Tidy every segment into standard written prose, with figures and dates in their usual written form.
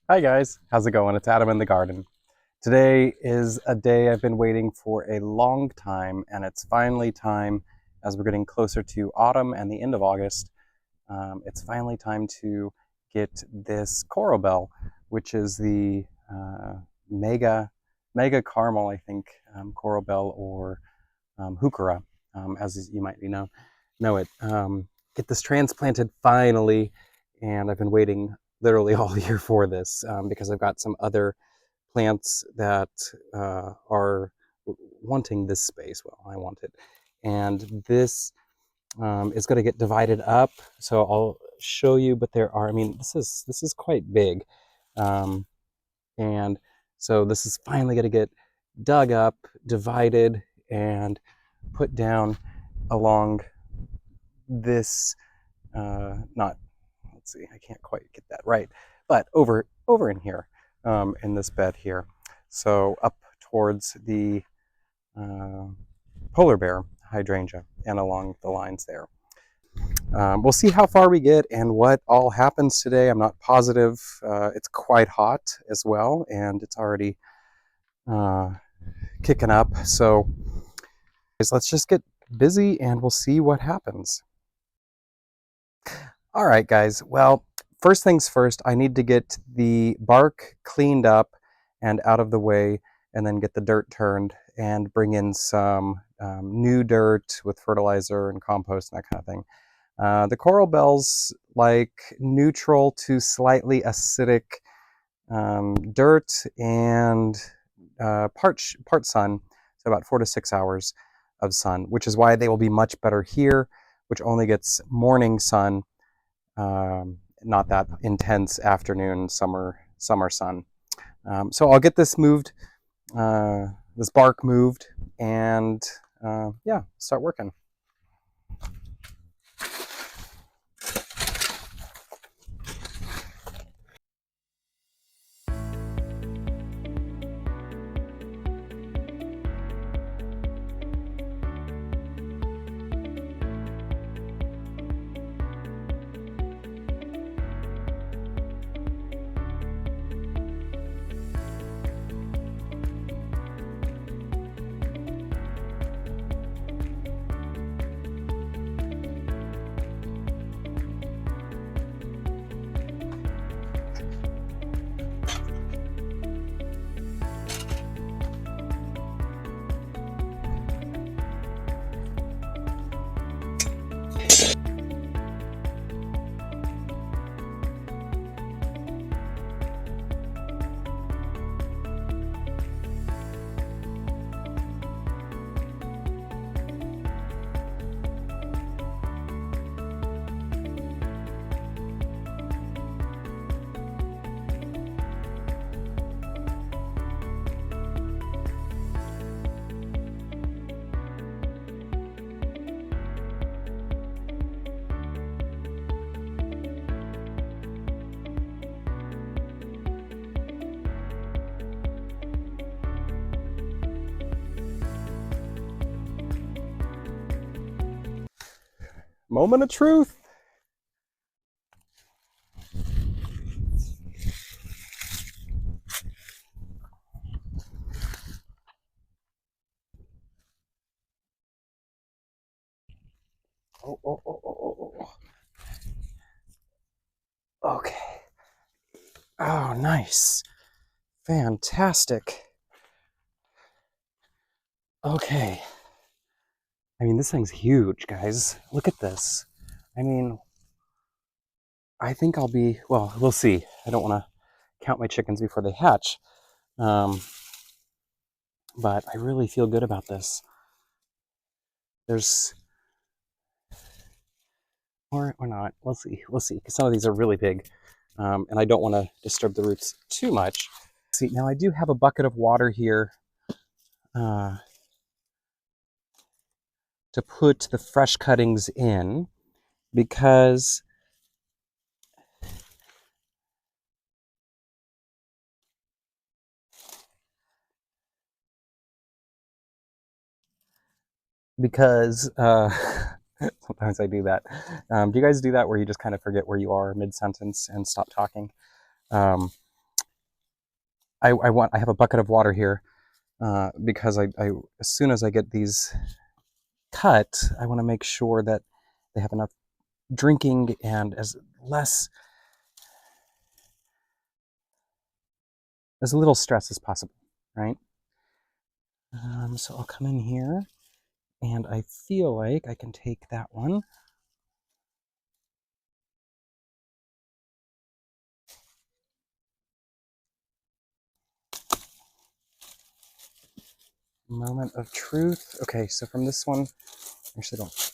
Hi guys, how's it going? It's Adam in the garden. Today is a day I've been waiting for a long time, and it's finally time as we're getting closer to autumn and the end of August. It's finally time to get this coral bell, which is the mega mega caramel, I think, coral bell or heuchera, as you might know it. Get this transplanted finally, and I've been waiting literally all year for this because I've got some other plants that are wanting this space. Well, I want it, and this is going to get divided up. So I'll show you. But there are, I mean, this is quite big, um, and so this is finally going to get dug up, divided, and put down along this. Not let's see, I can't quite get that right, but over in here, in this bed here. So up towards the uh, polar bear hydrangea and along the lines there. We'll see how far we get and what all happens today. I'm not positive. It's quite hot as well, and it's already uh, kicking up. So let's just get busy and we'll see what happens. All right, guys. Well, first things first, I need to get the bark cleaned up and out of the way, and then get the dirt turned and bring in some new dirt with fertilizer and compost and that kind of thing. The coral bells like neutral to slightly acidic dirt and part sun, so about 4 to 6 hours of sun, which is why they will be much better here, which only gets morning sun, not that intense afternoon summer sun. So I'll get this moved, this bark moved, and yeah, start working. Moment of truth. Oh, oh, oh, oh, oh, oh. Okay. Oh, nice. Fantastic. Okay. I mean, this thing's huge, guys. Look at this. I mean, I think I'll be, well, we'll see. I don't want to count my chickens before they hatch. Um, but I really feel good about this. There's, or not. We'll see. We'll see. Because some of these are really big. And I don't want to disturb the roots too much. See, now I do have a bucket of water here uh, to put the fresh cuttings in because because sometimes I do that. Do you guys do that where you just kind of forget where you are mid-sentence and stop talking? Um, I have a bucket of water here because as soon as I get these cut, I want to make sure that they have enough drinking and as little stress as possible, right? So I'll come in here, and I feel like I can take that one. Moment of truth. Okay, so from this one, actually don't.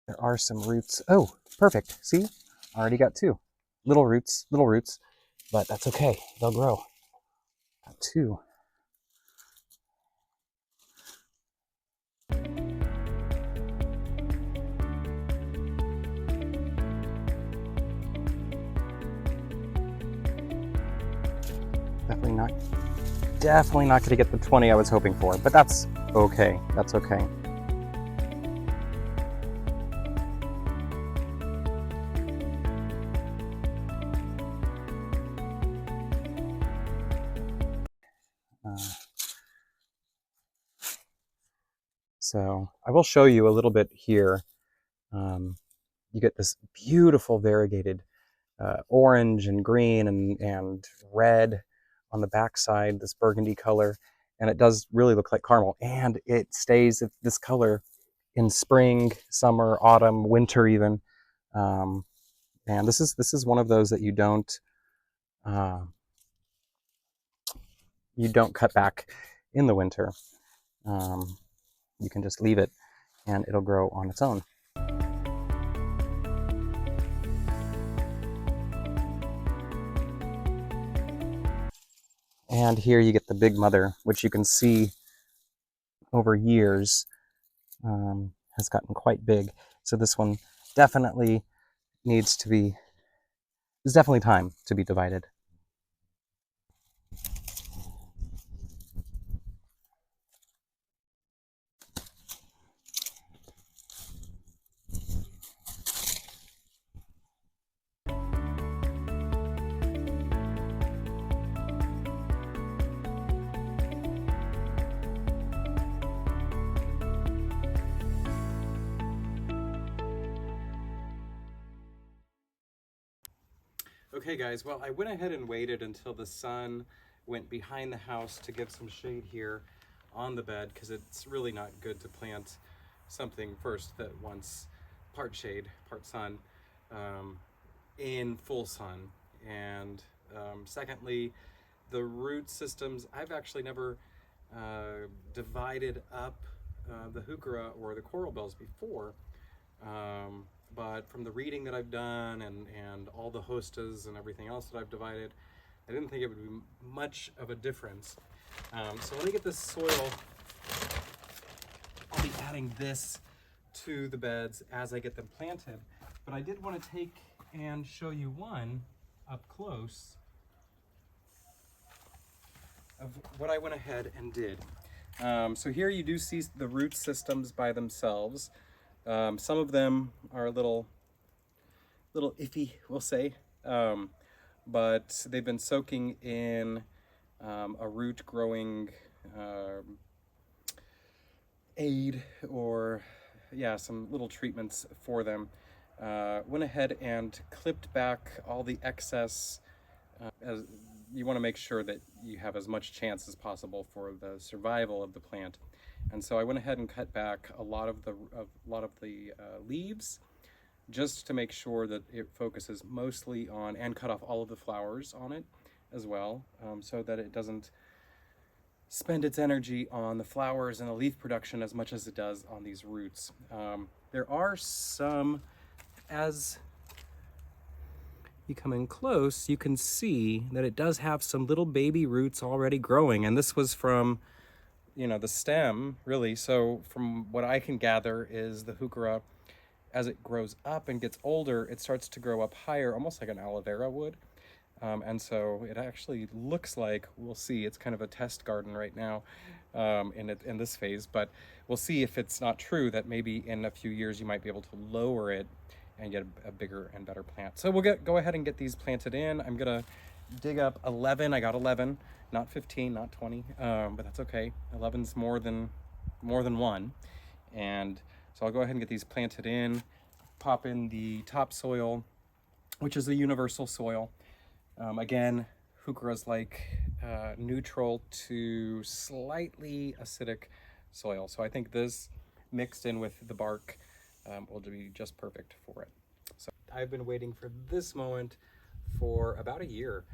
There are some roots. Oh, perfect. See, already got two. Little roots, but that's okay. They'll grow. Got two. Definitely not. Definitely not going to get the 20 I was hoping for, but that's okay. That's okay. So I will show you a little bit here. You get this beautiful variegated orange and green and red on the backside, this burgundy color, and it does really look like caramel. And it stays this color in spring, summer, autumn, winter even. And this is one of those that uh, you don't cut back in the winter. You can just leave it, and it'll grow on its own. And here you get the big mother, which you can see over years has gotten quite big. So this one definitely needs to be, it's definitely time to be divided. Okay guys, well I went ahead and waited until the sun went behind the house to give some shade here on the bed, because it's really not good to plant something first that wants part shade, part sun, in full sun. And secondly, the root systems, I've actually never divided up the heuchera or the coral bells before. But from the reading that I've done and all the hostas and everything else that I've divided, I didn't think it would be much of a difference. So let me get this soil. I'll be adding this to the beds as I get them planted. But I did want to take and show you one up close of what I went ahead and did. So here you do see the root systems by themselves. Some of them are a little iffy, we'll say, but they've been soaking in a root growing aid, or yeah, some little treatments for them. Went ahead and clipped back all the excess. As you want to make sure that you have as much chance as possible for the survival of the plant, and so I went ahead and cut back a lot of the leaves, just to make sure that it focuses mostly on, and cut off all of the flowers on it as well, so that it doesn't spend its energy on the flowers and the leaf production as much as it does on these roots. There are some, as you come in close, you can see that it does have some little baby roots already growing, and this was from, you know, the stem, really. So from what I can gather is the heuchera, as it grows up and gets older, it starts to grow up higher, almost like an aloe vera would. And so it actually looks like, we'll see, it's kind of a test garden right now in this phase, but we'll see if it's not true that maybe in a few years you might be able to lower it and get a bigger and better plant. So we'll go ahead and get these planted in. I'm gonna dig up 11. I got 11, not 15, not 20, but that's okay. 11's more than one. And so I'll go ahead and get these planted in, pop in the topsoil, which is a universal soil. Again, heucheras like neutral to slightly acidic soil. So I think this mixed in with the bark will be just perfect for it. So I've been waiting for this moment for about a year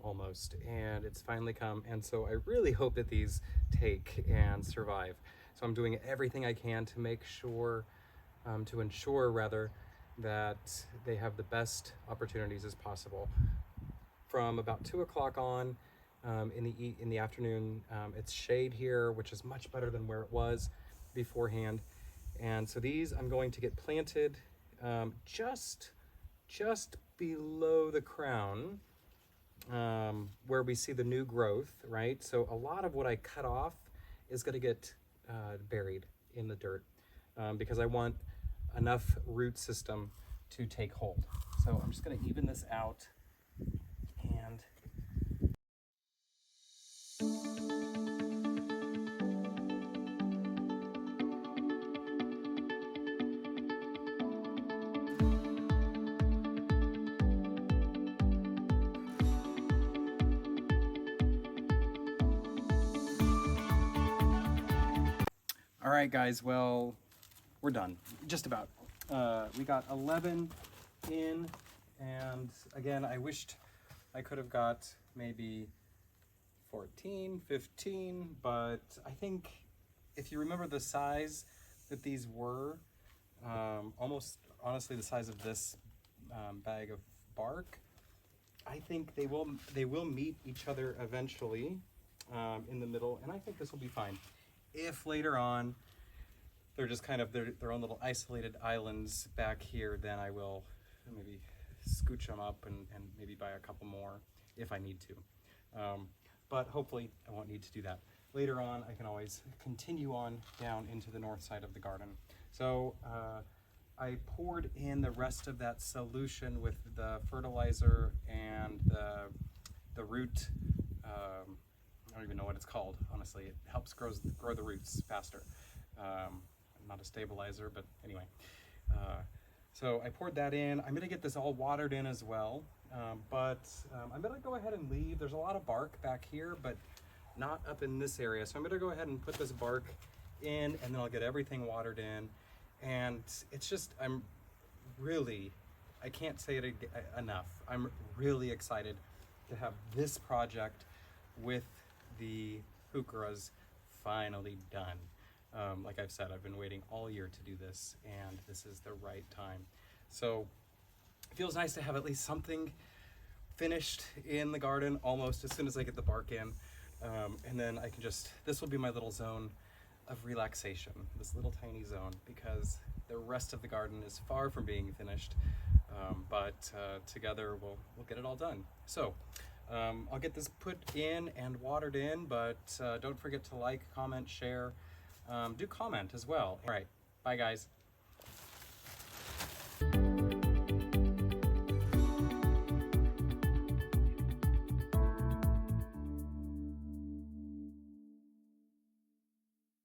almost, and it's finally come. And so I really hope that these take and survive. So I'm doing everything I can to make sure, to ensure rather, that they have the best opportunities as possible. From about 2 o'clock on in the afternoon, it's shade here, which is much better than where it was beforehand. And so these I'm going to get planted just below the crown, where we see the new growth, right? So a lot of what I cut off is going to get buried in the dirt because I want enough root system to take hold. So I'm just going to even this out and all right, guys, well, we're done, just about. We got 11 in, and again, I wished I could have got maybe 14, 15, but I think if you remember the size that these were, almost honestly the size of this bag of bark, I think they will meet each other eventually in the middle, and I think this will be fine. If later on they're just kind of their own little isolated islands back here, then I will maybe scooch them up and maybe buy a couple more if I need to. But hopefully I won't need to do that. Later on, I can always continue on down into the north side of the garden. So I poured in the rest of that solution with the fertilizer and the root, I don't even know what it's called, honestly. It helps grow the roots faster. Not a stabilizer, but anyway. So I poured that in. I'm gonna get this all watered in as well, but I'm gonna go ahead and leave. There's a lot of bark back here, but not up in this area. So I'm gonna go ahead and put this bark in, and then I'll get everything watered in. And it's just, I can't say it enough. I'm really excited to have this project with the heucheras finally done. Like I've said, I've been waiting all year to do this, and this is the right time. So it feels nice to have at least something finished in the garden almost as soon as I get the bark in. And then I can this will be my little zone of relaxation, this little tiny zone, because the rest of the garden is far from being finished. But together we'll get it all done. So I'll get this put in and watered in, but don't forget to like, comment, share. Do comment as well. All right, bye guys.